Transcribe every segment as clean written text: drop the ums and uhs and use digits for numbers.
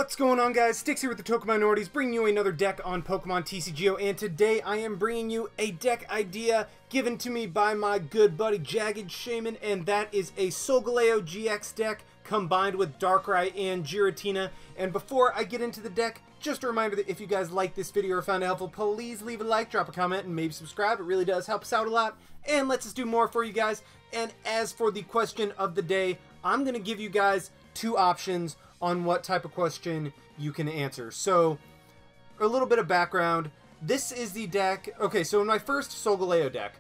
What's going on, guys? Styx here with the Token Minorities, bringing you another deck on Pokemon TCGO, and today I am bringing you a deck idea given to me by my good buddy JaggedShaymin, and that is a Solgaleo-GX deck combined with Darkrai and Giratina. And before I get into the deck, just a reminder that if you guys like this video or found it helpful, please leave a like, drop a comment, and maybe subscribe. It really does help us out a lot, and lets us do more for you guys. And as for the question of the day, I'm going to give you guys two options on what type of question you can answer. So, a little bit of background. This is the deck. Okay, so in my first Solgaleo deck,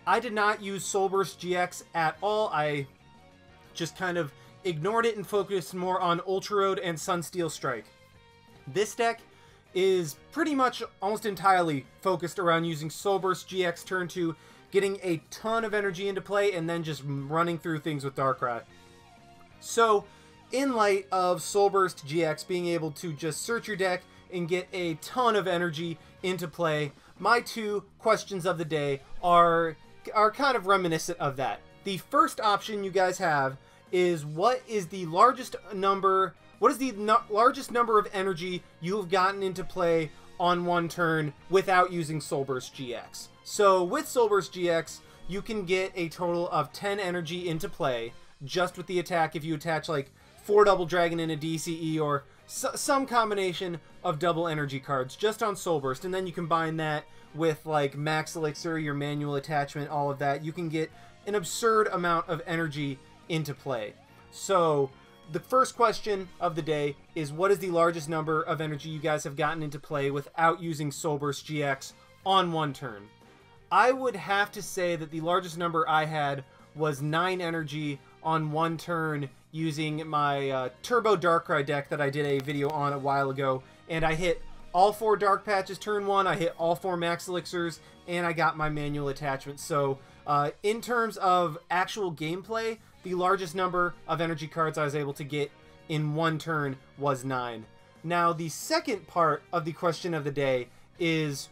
I did not use Solburst GX at all. I just kind of ignored it and focused more on Ultra Road and Sunsteel Strike. This deck is pretty much almost entirely focused around using Solburst GX turn 2, getting a ton of energy into play, and then just running through things with Darkrai. So, in light of Solburst GX being able to just search your deck and get a ton of energy into play, my two questions of the day are kind of reminiscent of that. The first option you guys have is what is the largest number of energy you have gotten into play on one turn without using Solburst GX. So with Solburst GX, you can get a total of 10 energy into play just with the attack if you attach like 4 Double Dragon in a DCE or some combination of double energy cards just on Solburst, and then you combine that with like Max Elixir, your manual attachment, all of that. You can get an absurd amount of energy into play. So the first question of the day is, what is the largest number of energy you guys have gotten into play without using Solburst GX on one turn? I would have to say that the largest number I had was 9 energy on one turn using my Turbo Darkrai deck that I did a video on a while ago, and I hit all 4 Dark Patches turn 1, I hit all 4 Max Elixirs, and I got my manual attachment. So in terms of actual gameplay, the largest number of energy cards I was able to get in one turn was 9. Now the second part of the question of the day is,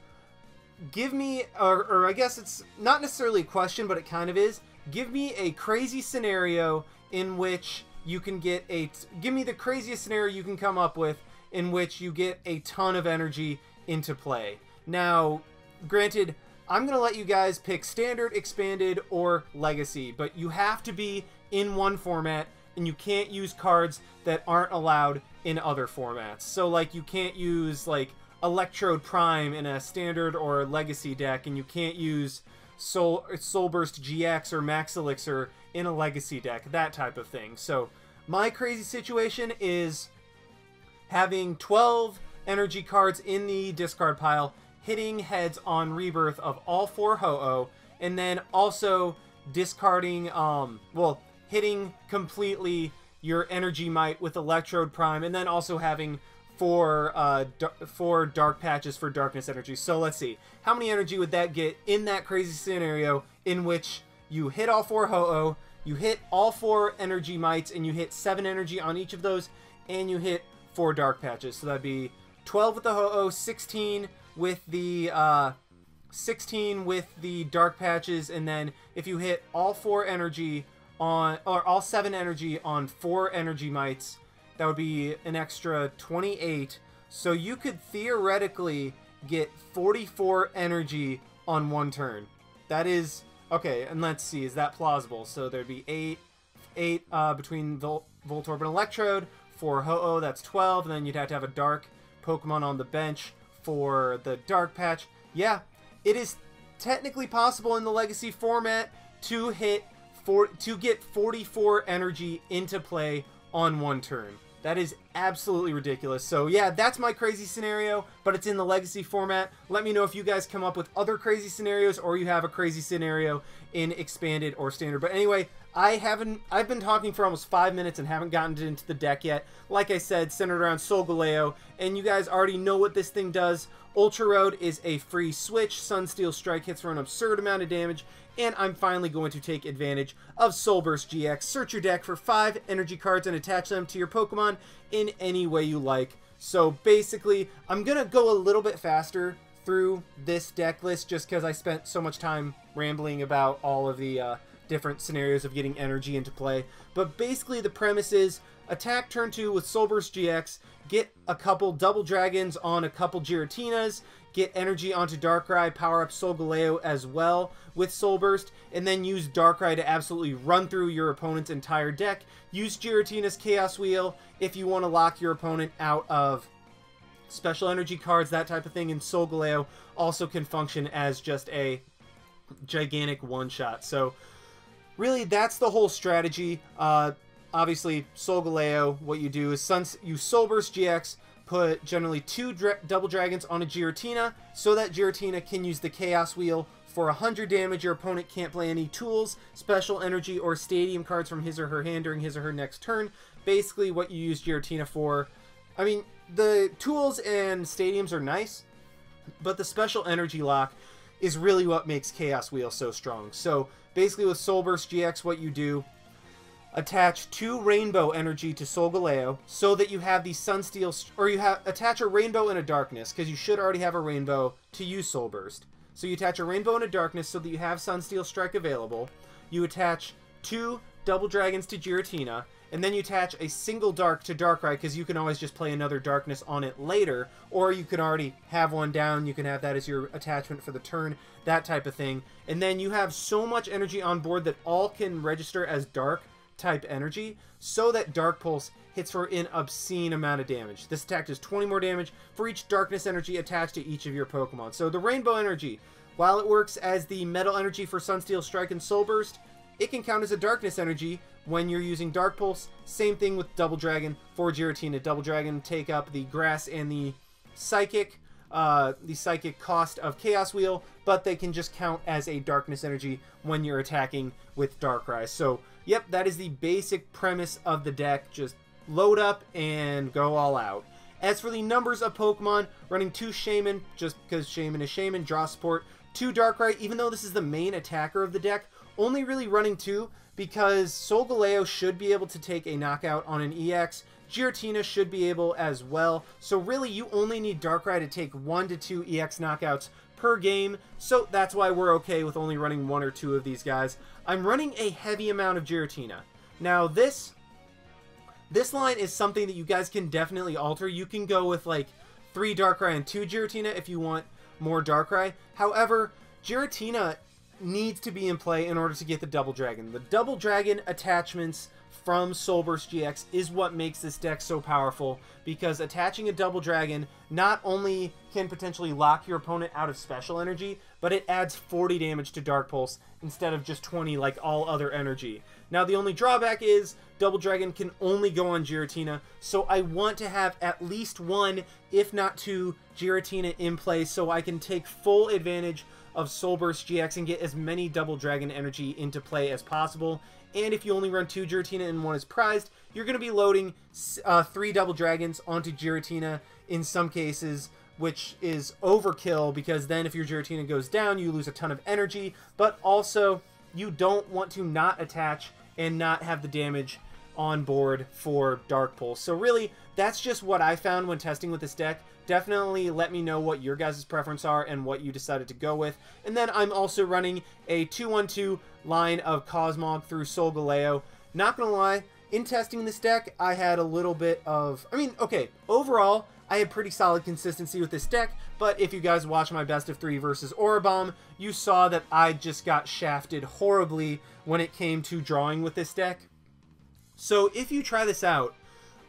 give me, or I guess it's not necessarily a question, but it kind of is, give me a crazy scenario in which you can get give me the craziest scenario you can come up with in which you get a ton of energy into play. Now, granted, I'm going to let you guys pick Standard, Expanded, or Legacy, but you have to be in one format, and you can't use cards that aren't allowed in other formats. So, like, you can't use, like, Electrode Prime in a Standard or Legacy deck, and you can't use Solburst GX or Max Elixir in a Legacy deck, that type of thing. So my crazy situation is having 12 energy cards in the discard pile, hitting heads on rebirth of all 4 Ho-Oh, and then also discarding, hitting completely your Energy Might with Electrode Prime, and then also having 4 Dark Patches for Darkness Energy. So let's see, how many energy would that get in that crazy scenario in which you hit all 4 Ho-Oh, you hit all 4 Energy Mites, and you hit 7 energy on each of those, and you hit 4 Dark Patches. So that'd be 12 with the Ho-Oh, 16 with the Dark Patches, and then if you hit all 4 energy on, or all 7 energy on 4 Energy Mites, that would be an extra 28. So you could theoretically get 44 energy on one turn. That is, okay, and let's see, is that plausible? So there'd be 8 between Voltorb and Electrode. For Ho-Oh, that's 12, and then you'd have to have a Dark Pokemon on the bench for the Dark Patch. Yeah, it is technically possible in the Legacy format to get 44 energy into play on one turn. That is absolutely ridiculous. So yeah, that's my crazy scenario, but it's in the Legacy format. Let me know if you guys come up with other crazy scenarios, or you have a crazy scenario in Expanded or Standard. But anyway, I've been talking for almost 5 minutes and haven't gotten into the deck yet. Like I said, centered around Solgaleo, and you guys already know what this thing does. Ultra Road is a free switch. Sunsteel Strike hits for an absurd amount of damage, and I'm finally going to take advantage of Solburst GX. Search your deck for 5 energy cards and attach them to your Pokemon in any way you like. So basically, I'm going to go a little bit faster through this deck list just because I spent so much time rambling about all of the different scenarios of getting energy into play. But basically the premise is attack turn 2 with Soul Burst GX, get a couple double dragons on a couple Giratinas, get energy onto Darkrai, power up Solgaleo as well with Soul Burst, and then use Darkrai to absolutely run through your opponent's entire deck. Use Giratina's Chaos Wheel if you want to lock your opponent out of special energy cards, that type of thing, and Solgaleo also can function as just a gigantic one-shot. So really that's the whole strategy. Obviously Solgaleo, what you do is you Soul Burst GX, put generally 2 double dragons on a Giratina so that Giratina can use the Chaos Wheel for 100 damage. Your opponent can't play any tools, special energy, or stadium cards from his or her hand during his or her next turn. Basically what you use Giratina for. I mean, the tools and stadiums are nice, but the special energy lock is really what makes Chaos Wheel so strong. So basically with Soul Burst GX, what you do, attach 2 rainbow energy to Solgaleo so that you have the Sunsteel, or attach a rainbow and a darkness, because you should already have a rainbow to use Soul Burst. So you attach a rainbow and a darkness so that you have Sunsteel Strike available. You attach 2 double dragons to Giratina, and then you attach a single dark to Darkrai, because you can always just play another darkness on it later, or you can already have one down, you can have that as your attachment for the turn, that type of thing. And then you have so much energy on board that all can register as dark type energy, so that Dark Pulse hits for an obscene amount of damage. This attack does 20 more damage for each darkness energy attached to each of your Pokemon. So the rainbow energy, while it works as the metal energy for Sunsteel Strike and Soul Burst, it can count as a darkness energy when you're using Dark Pulse. Same thing with Double Dragon for Giratina. Double Dragon take up the grass and the psychic cost of Chaos Wheel, but they can just count as a darkness energy when you're attacking with Darkrai. So, yep, that is the basic premise of the deck. Just load up and go all out. As for the numbers of Pokemon, running 2 Shaymin, just because Shaymin is Shaymin, draw support, 2 Darkrai, even though this is the main attacker of the deck, only really running 2 because Solgaleo should be able to take a knockout on an EX. Giratina should be able as well. So really, you only need Darkrai to take 1 to 2 EX knockouts per game. So that's why we're okay with only running 1 or 2 of these guys. I'm running a heavy amount of Giratina. Now this line is something that you guys can definitely alter. You can go with like 3 Darkrai and 2 Giratina if you want more Darkrai. However, Giratina needs to be in play in order to get the Double Dragon. The Double Dragon attachments from Soul Burst GX is what makes this deck so powerful, because attaching a Double Dragon not only can potentially lock your opponent out of special energy, but it adds 40 damage to Dark Pulse instead of just 20 like all other energy. Now the only drawback is Double Dragon can only go on Giratina, so I want to have at least 1, if not 2, Giratina in play so I can take full advantage of Soul Burst GX and get as many Double Dragon energy into play as possible. And if you only run 2 Giratina and 1 is prized, you're going to be loading 3 Double Dragons onto Giratina in some cases, which is overkill, because then if your Giratina goes down, you lose a ton of energy, but also you don't want to not attach and not have the damage on board for Dark Pulse. So really, that's just what I found when testing with this deck. Definitely let me know what your guys' preference are and what you decided to go with. And then I'm also running a 2-1-2 line of Cosmog through Solgaleo. Not gonna lie, in testing this deck, I had a little bit of... overall, I had pretty solid consistency with this deck, but if you guys watch my best of 3 versus Oribomb, you saw that I just got shafted horribly when it came to drawing with this deck. So if you try this out,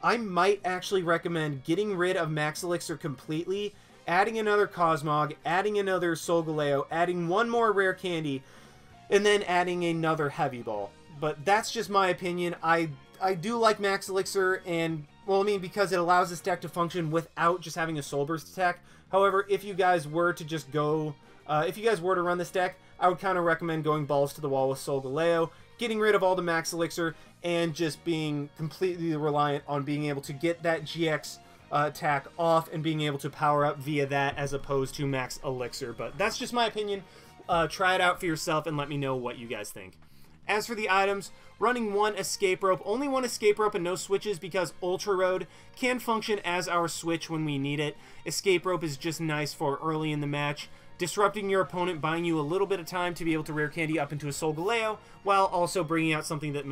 I might actually recommend getting rid of Max Elixir completely, adding another Cosmog, adding another Solgaleo, adding 1 more rare candy, and then adding another Heavy Ball. But that's just my opinion. I do like Max Elixir, and, well, I mean, because it allows this deck to function without just having a Soul Burst attack. However, if you guys were to just go, if you guys were to run this deck, I would kind of recommend going balls to the wall with Solgaleo, getting rid of all the Max Elixir, and just being completely reliant on being able to get that GX attack off and being able to power up via that as opposed to Max Elixir. But that's just my opinion. Try it out for yourself and let me know what you guys think. As for the items, running 1 Escape Rope, only 1 Escape Rope and no switches because Ultra Road can function as our switch when we need it. Escape Rope is just nice for early in the match. disrupting your opponent, buying you a little bit of time to be able to rare candy up into a Solgaleo, while also bringing out something that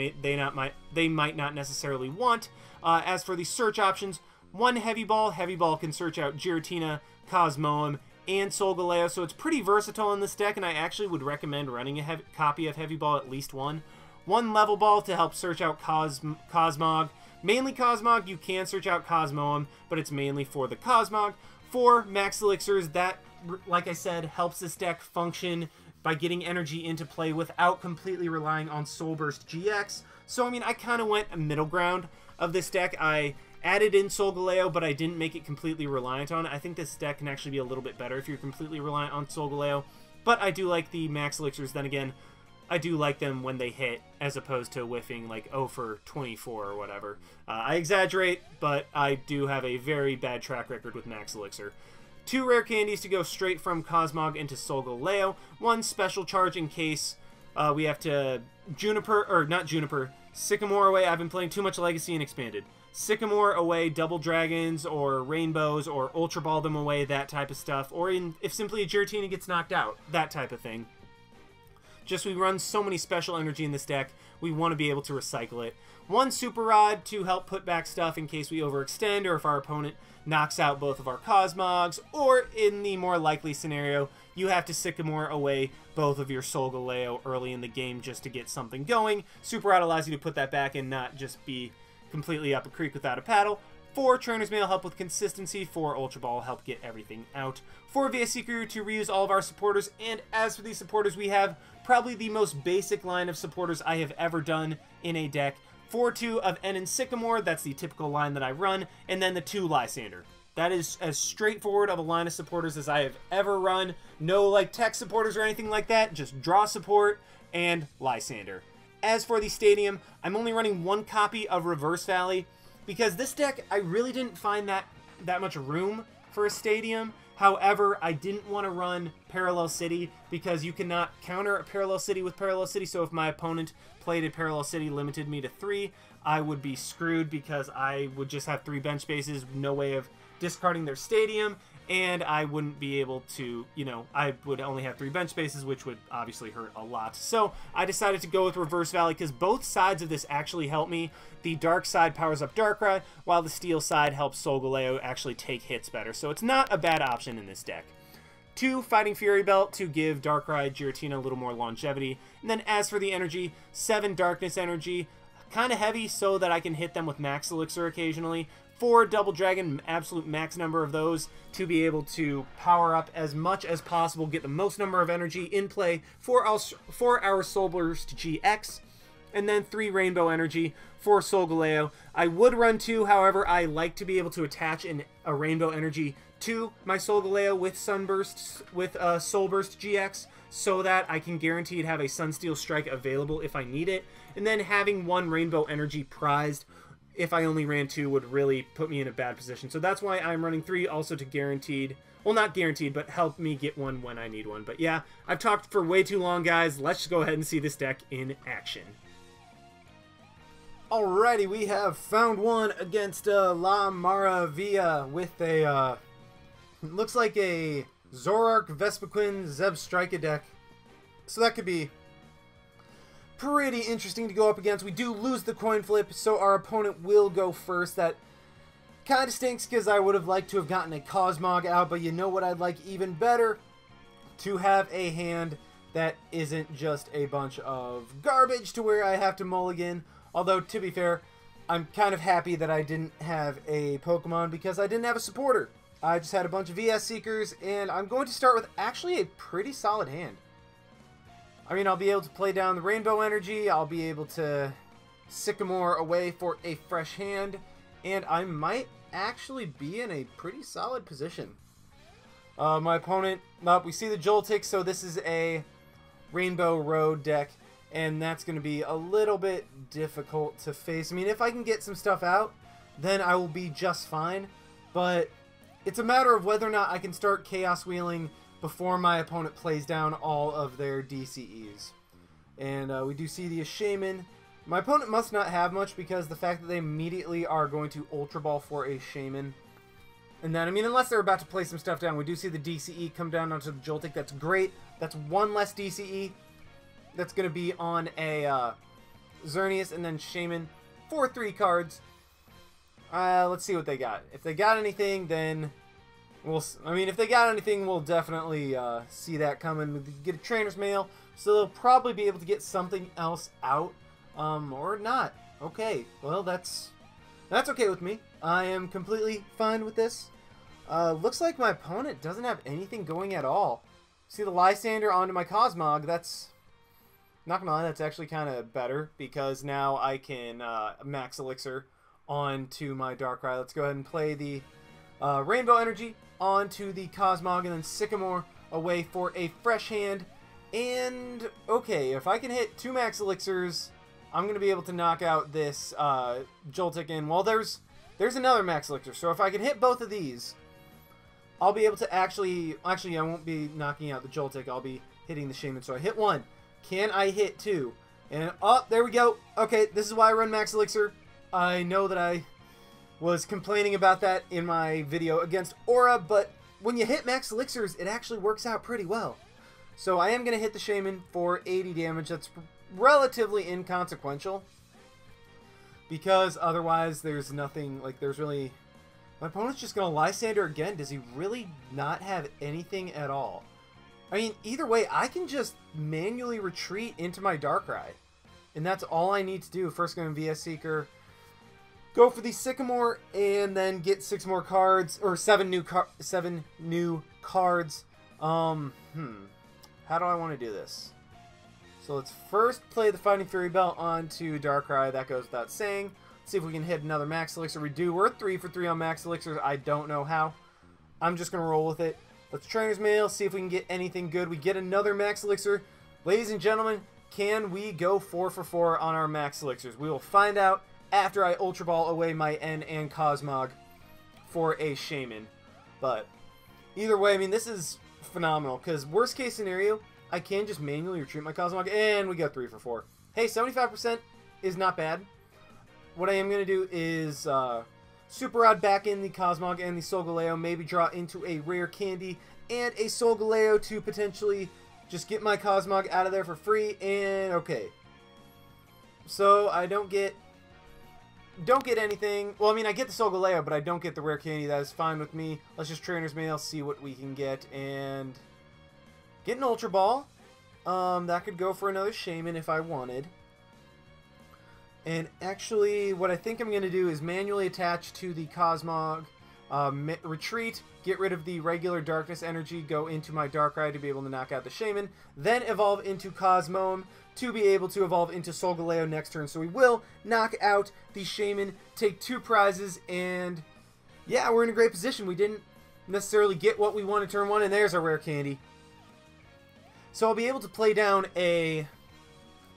they might not necessarily want. As for the search options, one Heavy Ball can search out Giratina, Cosmoem, and Solgaleo, so it's pretty versatile in this deck, and I actually would recommend running a copy of Heavy Ball, at least one. One Level Ball to help search out Cosmog. Mainly Cosmog, you can search out Cosmoem, but it's mainly for the Cosmog. 4 Max Elixirs, that, like I said, helps this deck function by getting energy into play without completely relying on Soul Burst GX. So, I mean, I kind of went a middle ground of this deck. I added in Solgaleo, but I didn't make it completely reliant on it. I think this deck can actually be a little bit better if you're completely reliant on Solgaleo, but I do like the Max Elixirs. Then again, I do like them when they hit, as opposed to whiffing like 0 for 24 or whatever. I exaggerate, but I do have a very bad track record with Max Elixir. 2 rare candies to go straight from Cosmog into Solgaleo. 1 Special Charge in case we have to Sycamore away. I've been playing too much Legacy and Expanded. Sycamore away, Double Dragons, or Rainbows, or Ultra Ball them away, that type of stuff. Or if simply a Giratina gets knocked out, that type of thing. Just we run so many special energy in this deck, we want to be able to recycle it. 1 Super Rod to help put back stuff in case we overextend or if our opponent knocks out both of our Cosmogs, or in the more likely scenario, you have to Sycamore away both of your Solgaleo early in the game just to get something going. Super Rod allows you to put that back and not just be completely up a creek without a paddle. 4 Trainers Mail help with consistency. 4 Ultra Ball help get everything out. 4 VS Seeker to reuse all of our supporters. And as for these supporters, we have probably the most basic line of supporters I have ever done in a deck. 4-2 of N and Sycamore, that's the typical line that I run, and then the 2 Lysandre. That is as straightforward of a line of supporters as I have ever run. No like tech supporters or anything like that, just draw support and Lysandre. As for the stadium, I'm only running 1 copy of Reverse Valley, because this deck, I really didn't find that much room for a stadium. However, I didn't want to run Parallel City because you cannot counter a Parallel City with Parallel City, so if my opponent played a Parallel City, limited me to 3, I would be screwed because I would just have 3 bench spaces, no way of discarding their stadium, and I wouldn't be able to, you know, I would only have 3 bench spaces, which would obviously hurt a lot. So I decided to go with Reverse Valley because both sides of this actually help me. The dark side powers up Darkrai, while the steel side helps Solgaleo actually take hits better. So it's not a bad option in this deck. 2 Fighting Fury Belt to give Darkrai Giratina a little more longevity. And then as for the energy, 7 Darkness Energy, kind of heavy so that I can hit them with Max Elixir occasionally. 4 Double Dragon, absolute max number of those to be able to power up as much as possible, get the most number of energy in play for our Soul Burst GX. And then 3 Rainbow Energy for Solgaleo. I would run 2, however, I like to be able to attach a Rainbow Energy to my Solgaleo with Sunburst, with Soul Burst GX, so that I can guaranteed have a Sunsteel Strike available if I need it. And then having 1 Rainbow Energy prized, if I only ran 2, would really put me in a bad position. So that's why I'm running 3, also to guaranteed, well, not guaranteed, but help me get 1 when I need one. But yeah, I've talked for way too long, guys. Let's just go ahead and see this deck in action. Alrighty, we have found one against La Maravilla with a, looks like a Zoroark, Vespiquen, Zebstrika deck. So that could be pretty interesting to go up against. We do lose the coin flip, so our opponent will go first. That kind of stinks because I would have liked to have gotten a Cosmog out, but you know what I'd like even better? To have a hand that isn't just a bunch of garbage to where I have to mulligan. Although, to be fair, I'm kind of happy that I didn't have a Pokemon because I didn't have a supporter. I just had a bunch of VS Seekers, and I'm going to start with actually a pretty solid hand. I mean, I'll be able to play down the Rainbow Energy, I'll be able to Sycamore away for a fresh hand, and I might actually be in a pretty solid position. My opponent, we see the Joltik, so this is a Rainbow Road deck, and that's going to be a little bit difficult to face. I mean, if I can get some stuff out, then I will be just fine, but it's a matter of whether or not I can start Chaos Wheeling before my opponent plays down all of their DCEs. And we do see the Shaymin. My opponent must not have much because the fact that they immediately are going to Ultra Ball for a Shaymin And then, I mean, unless they're about to play some stuff down, we do see the DCE come down onto the Joltik. That's great. That's one less DCE. That's going to be on a Xerneas, and then Shaymin for 3 cards. Let's see what they got. If they got anything, then if they got anything, we'll definitely see that coming. We get a Trainers Mail, so they'll probably be able to get something else out, or not. Okay, well, that's okay with me. I am completely fine with this. Looks like my opponent doesn't have anything going at all. See the Lysandre onto my Cosmog. That's, not gonna lie, that's actually kind of better, because now I can Max Elixir onto my Darkrai. Let's go ahead and play the Rainbow Energy onto the Cosmog, and then Sycamore away for a fresh hand. And, okay, if I can hit 2 Max Elixirs, I'm going to be able to knock out this Joltik. And, well, there's another Max Elixir. So if I can hit both of these, I'll be able to actually, I won't be knocking out the Joltik. I'll be hitting the Shaymin. So I hit 1. Can I hit 2? And, oh, there we go. Okay, this is why I run Max Elixir. I know that I was complaining about that in my video against Aura, but when you hit Max Elixirs, it actually works out pretty well. So I am going to hit the Shaymin for 80 damage. That's relatively inconsequential, because otherwise there's nothing, like, there's really... My opponent's just going to Lysandre again. Does he really not have anything at all? I mean, either way, I can just manually retreat into my Darkrai, and that's all I need to do. First going VS Seeker, go for the Sycamore, and then get 6 more cards, or 7 new cards. How do I want to do this? So let's first play the Fighting Fury Belt onto Darkrai. That goes without saying. Let's see if we can hit another Max Elixir. We do. We're 3 for 3 on Max Elixirs. I don't know how. I'm just going to roll with it. Let's Trainers Mail, see if we can get anything good. We get another Max Elixir. Ladies and gentlemen, can we go 4 for 4 on our Max Elixirs? We will find out after I Ultra Ball away my N and Cosmog for a Shaymin. But either way, I mean, this is phenomenal, because worst case scenario, I can just manually retreat my Cosmog, and we got 3 for 4. Hey, 75% is not bad. What I am going to do is Super Rod back in the Cosmog and the Solgaleo, maybe draw into a rare candy and a Solgaleo to potentially just get my Cosmog out of there for free. And okay, so I don't get anything. Well, I mean, I get the Solgaleo, but I don't get the rare candy. That is fine with me. Let's just Trainers Mail, see what we can get, and get an Ultra Ball. That could go for another Shaymin if I wanted. And actually, what I think I'm going to do is manually attach to the Cosmog, retreat, get rid of the regular Darkness Energy, go into my Darkrai to be able to knock out the Shaymin, then evolve into Cosmoem to be able to evolve into Solgaleo next turn. So we will knock out the Shaymin, take 2 prizes, and yeah, we're in a great position. We didn't necessarily get what we wanted turn 1, and there's our rare candy. So I'll be able to play down a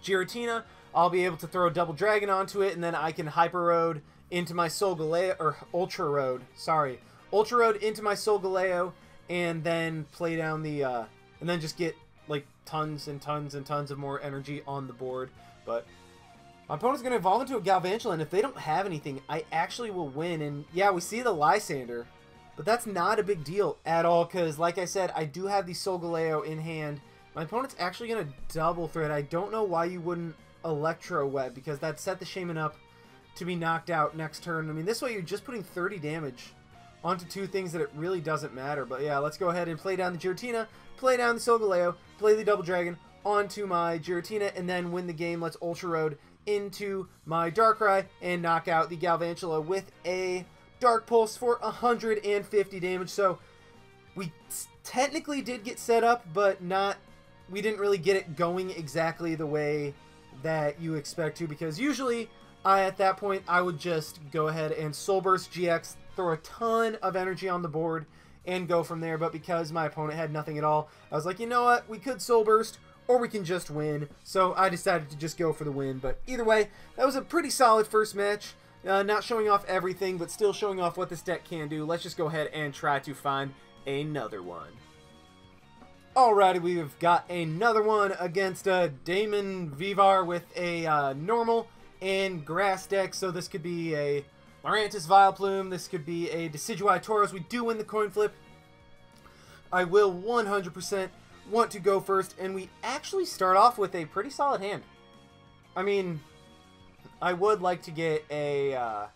Giratina. I'll be able to throw a Double Dragon onto it, and then I can Hyper Road into my Solgaleo, or Ultra Road, sorry. Ultra Road into my Solgaleo, and then play down the, and then just get, like, tons and tons and tons of more energy on the board. But my opponent's going to evolve into a Galvantula, and if they don't have anything, I actually will win. And yeah, we see the Lysandre, but that's not a big deal at all, because, like I said, I do have the Solgaleo in hand. My opponent's actually going to double threat. I don't know why you wouldn't Electro Web, because that set the Shaymin up to be knocked out next turn. I mean, this way you're just putting 30 damage onto 2 things that it really doesn't matter. But yeah, let's go ahead and play down the Giratina, play down the Solgaleo, play the Double Dragon onto my Giratina, and then win the game. Let's Ultra Road into my Darkrai and knock out the Galvantula with a Dark Pulse for 150 damage. So we technically did get set up, but we didn't really get it going exactly the way that you expect to, because usually at that point I would just go ahead and Soul Burst GX, throw a ton of energy on the board, and go from there. But because my opponent had nothing at all, I was like, you know what, we could Soul Burst, or we can just win. So I decided to just go for the win. But either way, that was a pretty solid first match. Not showing off everything, but still showing off what this deck can do. Let's just go ahead and try to find another one. Alrighty, we've got another one against Damon Vivar with a normal and grass deck. So this could be a Lurantis Vileplume. This could be a Decidueye Tauros. We do win the coin flip. I will 100% want to go first, and we actually start off with a pretty solid hand. I mean, I would like to get a,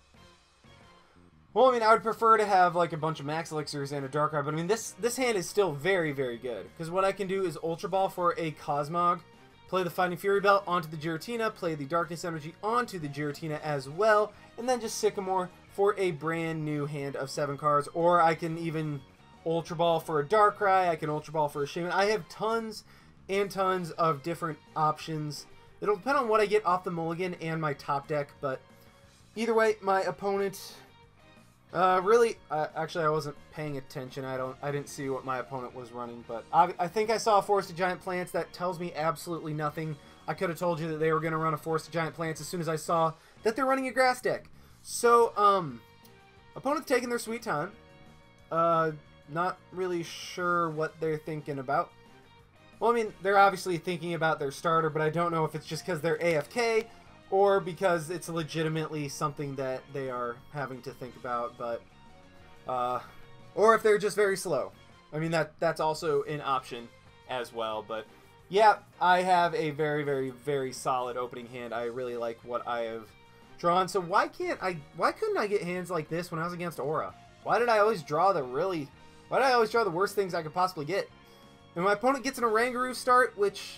well, I mean, I would prefer to have, like, a bunch of Max Elixirs and a Darkrai, but I mean, this hand is still very, very good, because what I can do is Ultra Ball for a Cosmog, play the Fighting Fury Belt onto the Giratina, play the Darkness Energy onto the Giratina as well, and then just Sycamore for a brand new hand of 7 cards, or I can even Ultra Ball for a Darkrai, I can Ultra Ball for a Shaymin. I have tons and tons of different options. It'll depend on what I get off the mulligan and my top deck, but either way, my opponent, really, actually I wasn't paying attention. I didn't see what my opponent was running, but I think I saw a Forest of Giant Plants. That tells me absolutely nothing. I could have told you that they were going to run a Forest of Giant Plants as soon as I saw that they're running a grass deck. So, opponent's taking their sweet time. Not really sure what they're thinking about. Well, I mean, they're obviously thinking about their starter, but I don't know if it's just because they're AFK or because it's legitimately something that they are having to think about, but, or if they're just very slow. I mean, that's also an option as well, but yeah, I have a very, very, very solid opening hand. I really like what I have drawn. So why couldn't I get hands like this when I was against Aura? Why did I always draw the worst things I could possibly get? And my opponent gets an Oranguru start, which,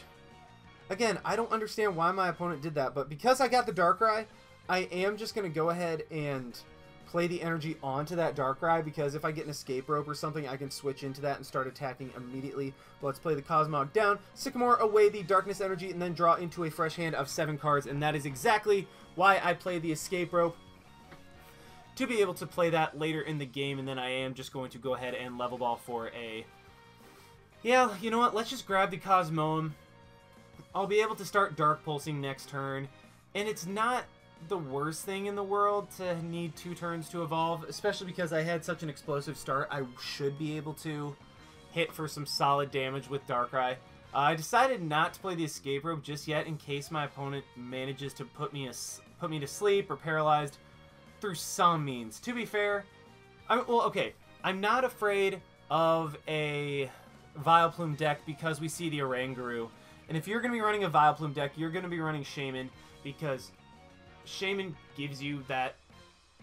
again, I don't understand why my opponent did that. But because I got the Darkrai, I am just going to go ahead and play the energy onto that Darkrai, because if I get an Escape Rope or something, I can switch into that and start attacking immediately. But let's play the Cosmog down, Sycamore away the Darkness Energy, and then draw into a fresh hand of 7 cards. And that is exactly why I play the Escape Rope, to be able to play that later in the game. And then I am just going to go ahead and Level Ball for a... Yeah, you know what? Let's just grab the Cosmoem. I'll be able to start Dark Pulsing next turn. And it's not the worst thing in the world to need 2 turns to evolve, especially because I had such an explosive start. I should be able to hit for some solid damage with Darkrai. I decided not to play the Escape Rope just yet in case my opponent manages to put me to sleep or paralyzed through some means. To be fair, well, okay, I'm not afraid of a Vileplume deck because we see the Oranguru. And if you're going to be running a Vileplume deck, you're going to be running Shaymin, because Shaymin gives you that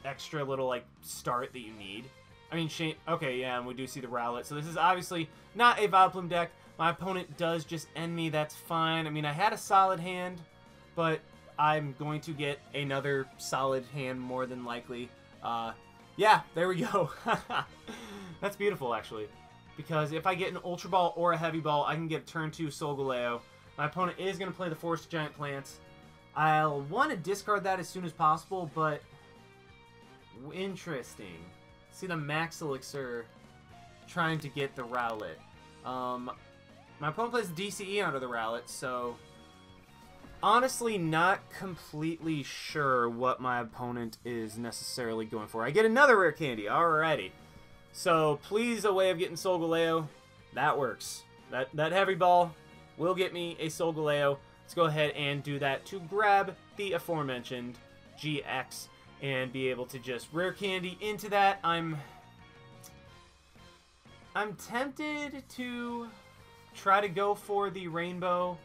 extra little, like, start that you need. I mean, okay, yeah, and we do see the Rowlet. So this is obviously not a Vileplume deck. My opponent does just end me. That's fine. I mean, I had a solid hand, but I'm going to get another solid hand more than likely. Yeah, there we go. That's beautiful, actually. Because if I get an Ultra Ball or a Heavy Ball, I can get a turn 2 Solgaleo. My opponent is going to play the Forest Giant Plants. I'll want to discard that as soon as possible, but interesting. See the Max Elixir trying to get the Rowlet. My opponent plays the DCE under the Rowlet, so honestly not completely sure what my opponent is necessarily going for. I get another rare candy. Alrighty. So, please, a way of getting Solgaleo. That works. That Heavy Ball will get me a Solgaleo. Let's go ahead and do that to grab the aforementioned GX and be able to just rare candy into that. I'm tempted to try to go for the rainbow,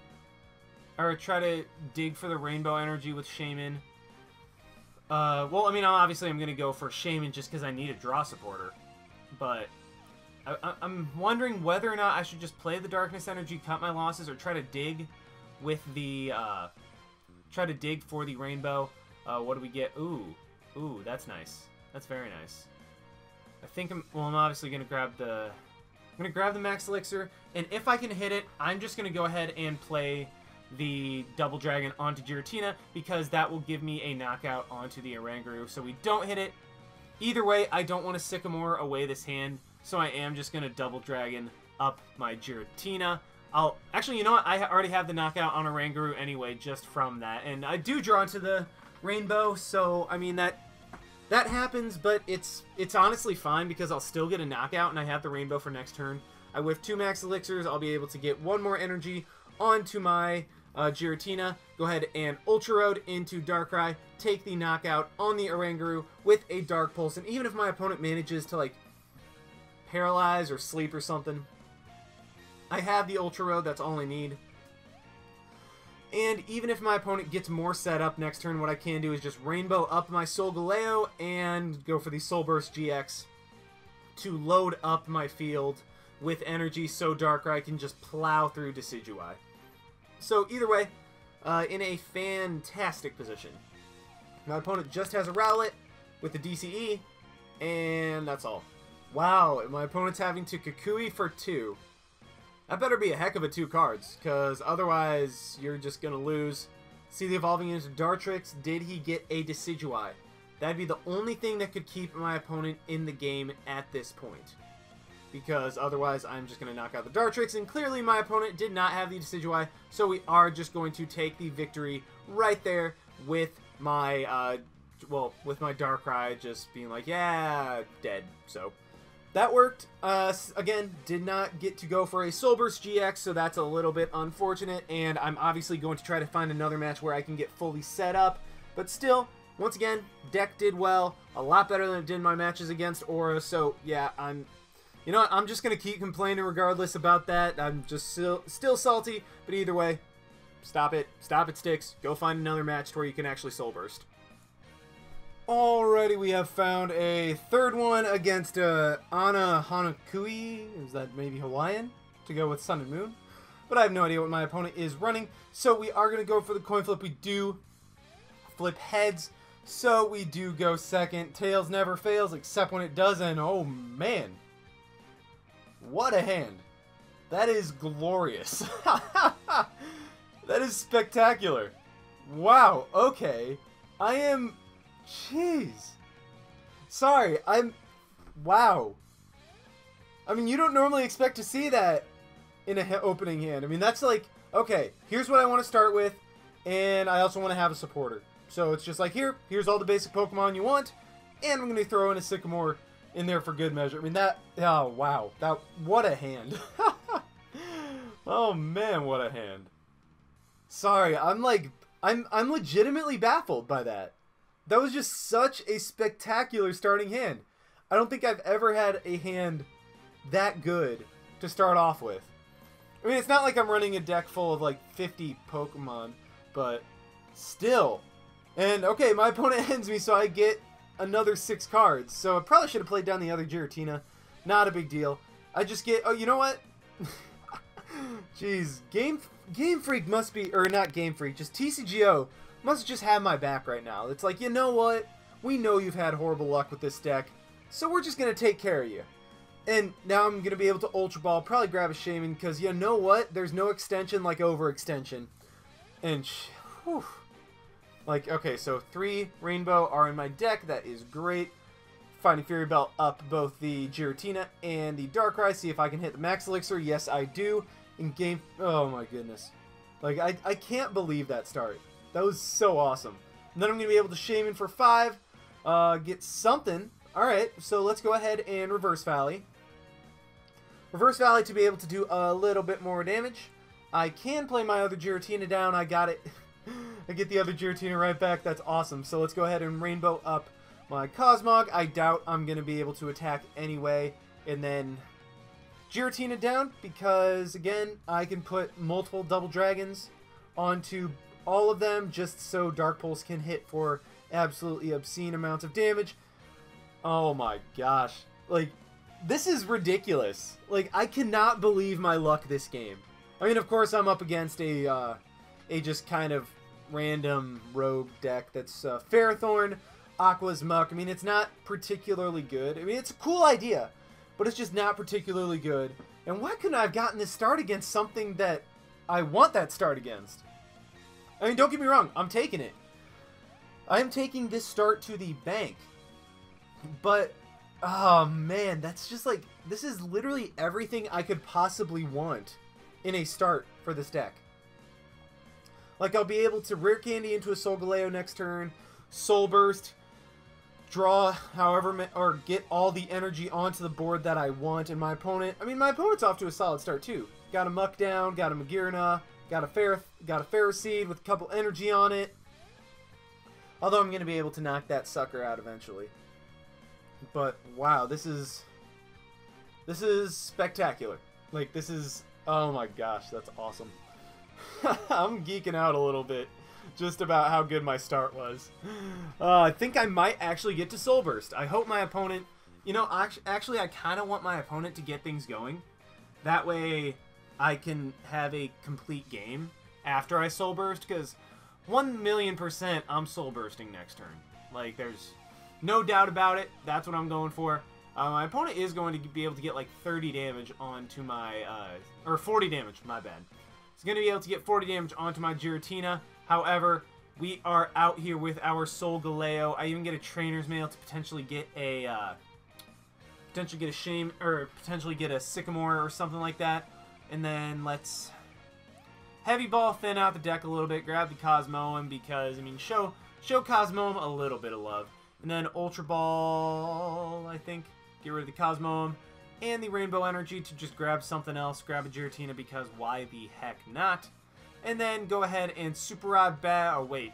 or try to dig for the rainbow energy with Shaymin. Well, I mean, obviously I'm going to go for Shaymin just because I need a draw supporter. But I'm wondering whether or not I should just play the Darkness Energy, cut my losses, or try to dig with the, try to dig for the rainbow. What do we get? Ooh, that's nice. That's very nice. I think I'm obviously going to grab the, Max Elixir, and if I can hit it, I'm just going to go ahead and play the Double Dragon onto Giratina, because that will give me a knockout onto the Oranguru, so we don't hit it. Either way, I don't want to Sycamore away this hand, so I am just going to Double Dragon up my Giratina. Actually, you know what? I already have the knockout on Oranguru anyway, just from that. And I do draw into the rainbow, so, I mean, that happens, but it's honestly fine, because I'll still get a knockout, and I have the rainbow for next turn. With 2 Max Elixirs, I'll be able to get 1 more energy onto my Giratina, go ahead and Ultra Road into Darkrai, take the knockout on the Oranguru with a Dark Pulse, and even if my opponent manages to, like, paralyze or sleep or something, I have the Ultra Road, that's all I need. And even if my opponent gets more set up next turn, what I can do is just Rainbow up my Solgaleo and go for the Soul Burst GX to load up my field with energy so Darkrai can just plow through Decidueye. So either way, in a fantastic position. My opponent just has a Rowlet with the DCE, and that's all. Wow, my opponent's having to Kukui for 2. That better be a heck of a 2 cards, because otherwise you're just going to lose. See the evolving into Dartrix. Did he get a Decidueye? That'd be the only thing that could keep my opponent in the game at this point. Because otherwise I'm just going to knock out the Dartrix, and clearly my opponent did not have the Decidueye, so we are just going to take the victory right there with my, with my Darkrai just being like, yeah, dead, so... That worked. Again, did not get to go for a Soul Burst GX, so that's a little bit unfortunate, and I'm obviously going to try to find another match where I can get fully set up, but still, once again, deck did well, a lot better than it did in my matches against Aura, so yeah, you know what, I'm just going to keep complaining regardless about that. I'm just still salty, but either way, stop it, Styx, go find another match to where you can actually Soul Burst. Alrighty, we have found a third one against Ana Hanakui. Is that maybe Hawaiian? To go with Sun and Moon. But I have no idea what my opponent is running. So we are going to go for the coin flip. We do flip heads. So we do go second. Tails never fails except when it does. And oh man. What a hand. That is glorious. That is spectacular. Wow. Okay. I am... Jeez. Sorry, wow. I mean, you don't normally expect to see that in an opening hand. I mean, that's like, okay, here's what I want to start with, and I also want to have a supporter. So it's just like, here's all the basic Pokemon you want, and I'm going to throw in a Sycamore in there for good measure. I mean, oh, wow. What a hand. Oh, man, what a hand. Sorry, I'm legitimately baffled by that. That was just such a spectacular starting hand. I don't think I've ever had a hand that good to start off with. I mean, it's not like I'm running a deck full of like 50 Pokemon, but still. And okay, my opponent ends me, so I get another 6 cards. So I probably should have played down the other Giratina. Not a big deal. I just get, oh, you know what? Jeez, Game Freak must be, or not Game Freak, just TCGO must just have my back right now. It's like, you know what? We know you've had horrible luck with this deck, so we're just going to take care of you. And now I'm going to be able to Ultra Ball, probably grab a Shaymin, because you know what? There's no extension like overextension. And, whew. Like, okay, so 3 Rainbow are in my deck. That is great. Finding Fury Belt up both the Giratina and the Darkrai. See if I can hit the Max Elixir. Yes, I do. In game... Oh, my goodness. Like, I can't believe that start. That was so awesome. And then I'm going to be able to Shaymin for 5. Get something. Alright, so let's go ahead and Reverse Valley. Reverse Valley to be able to do a little bit more damage. I can play my other Giratina down. I got it. I get the other Giratina right back. That's awesome. So let's go ahead and Rainbow up my Cosmog. I doubt I'm going to be able to attack anyway. And then Giratina down because, again, I can put multiple Double Dragons onto all of them just so Dark Pulse can hit for absolutely obscene amounts of damage. Oh my gosh. Like, this is ridiculous. Like, I cannot believe my luck this game. I mean, of course, I'm up against a just kind of random rogue deck that's Ferrothorn, Aqua's Muck. I mean, it's not particularly good. I mean, it's a cool idea, but it's just not particularly good. And why couldn't I have gotten this start against something that I want that start against? I mean, don't get me wrong, I'm taking it. I'm taking this start to the bank. But, oh man, that's just like, this is literally everything I could possibly want in a start for this deck. Like, I'll be able to Rare Candy into a Solgaleo next turn, Soul Burst, draw however, or get all the energy onto the board that I want, and my opponent, I mean, my opponent's off to a solid start too. Got a Muck down, got a Magirna, Got a Ferroseed with a couple energy on it. Although I'm going to be able to knock that sucker out eventually. But wow, this is spectacular. Like, this is, oh my gosh, that's awesome. I'm geeking out a little bit just about how good my start was. I think I might actually get to Soul Burst. I hope my opponent, you know, actually I kind of want my opponent to get things going. That way I can have a complete game after I Soul Burst, because 1,000,000% I'm Soul Bursting next turn. Like, there's no doubt about it. That's what I'm going for. My opponent is going to be able to get like 30 damage onto my, or 40 damage, my bad. He's going to be able to get 40 damage onto my Giratina. However, we are out here with our Solgaleo. I even get a Trainers Mail to potentially get a, Shaymin, or potentially get a Sycamore or something like that. And then let's Heavy Ball, thin out the deck a little bit, grab the Cosmoem because, I mean, show Cosmoem a little bit of love. And then Ultra Ball, I think. Get rid of the Cosmoem and the Rainbow Energy to just grab something else. Grab a Giratina because why the heck not? And then go ahead and Super Rod oh wait,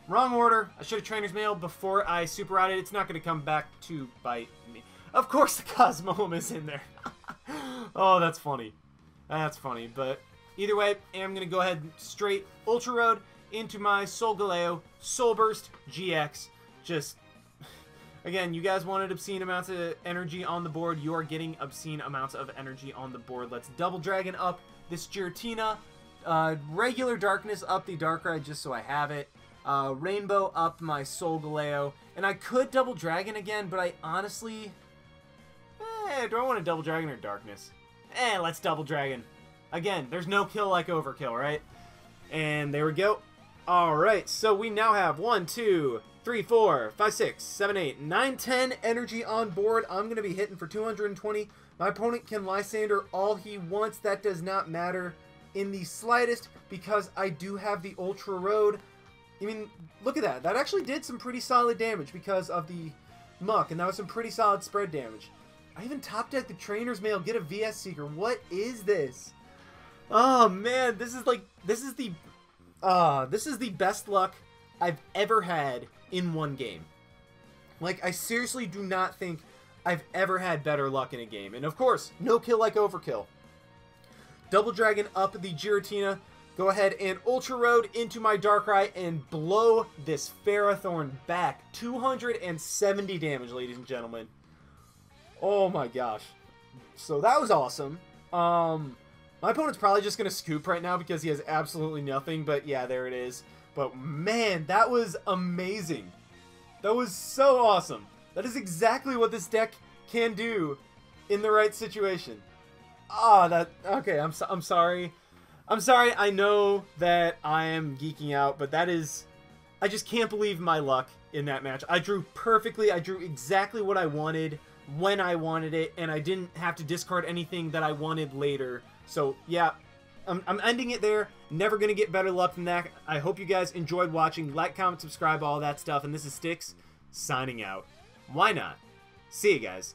wrong order. I should have Trainer's Mail before I Super Rodded. It's not going to come back to bite me. Of course the Cosmoem is in there. Oh, that's funny. That's funny, but either way, I'm going to go ahead and straight Ultra Road into my Solgaleo, Soul Burst GX. Just, again, you guys wanted obscene amounts of energy on the board. You are getting obscene amounts of energy on the board. Let's Double Dragon up this Giratina. Regular Darkness up the Darkrai just so I have it. Rainbow up my Solgaleo. And I could Double Dragon again, but I honestly... do I want to Double Dragon or Darkness? Let's Double Dragon. Again, there's no kill like overkill, right? And there we go. Alright, so we now have 1, 2, 3, 4, 5, 6, 7, 8, 9, 10 energy on board. I'm going to be hitting for 220. My opponent can Lysandre all he wants. That does not matter in the slightest because I do have the Ultra Road. I mean, look at that. That actually did some pretty solid damage because of the Muck, and that was some pretty solid spread damage. I even top decked the Trainer's Mail, get a VS Seeker. What is this? Oh man, this is the best luck I've ever had in one game. Like, I seriously do not think I've ever had better luck in a game. And of course, no kill like overkill. Double Dragon up the Giratina. Go ahead and Ultra Road into my Darkrai and blow this Ferrothorn back. 270 damage, ladies and gentlemen. Oh my gosh. So that was awesome. My opponent's probably just going to scoop right now because he has absolutely nothing. But yeah, there it is. But man, that was amazing. That was so awesome. That is exactly what this deck can do in the right situation. Okay, I'm sorry. I'm sorry, I know that I am geeking out, but that is... I just can't believe my luck in that match. I drew perfectly. I drew exactly what I wanted when I wanted it, and I didn't have to discard anything that I wanted later. So, yeah, I'm ending it there. Never going to get better luck than that. I hope you guys enjoyed watching. Like, comment, subscribe, all that stuff. And this is Styx, signing out. Why not? See you guys.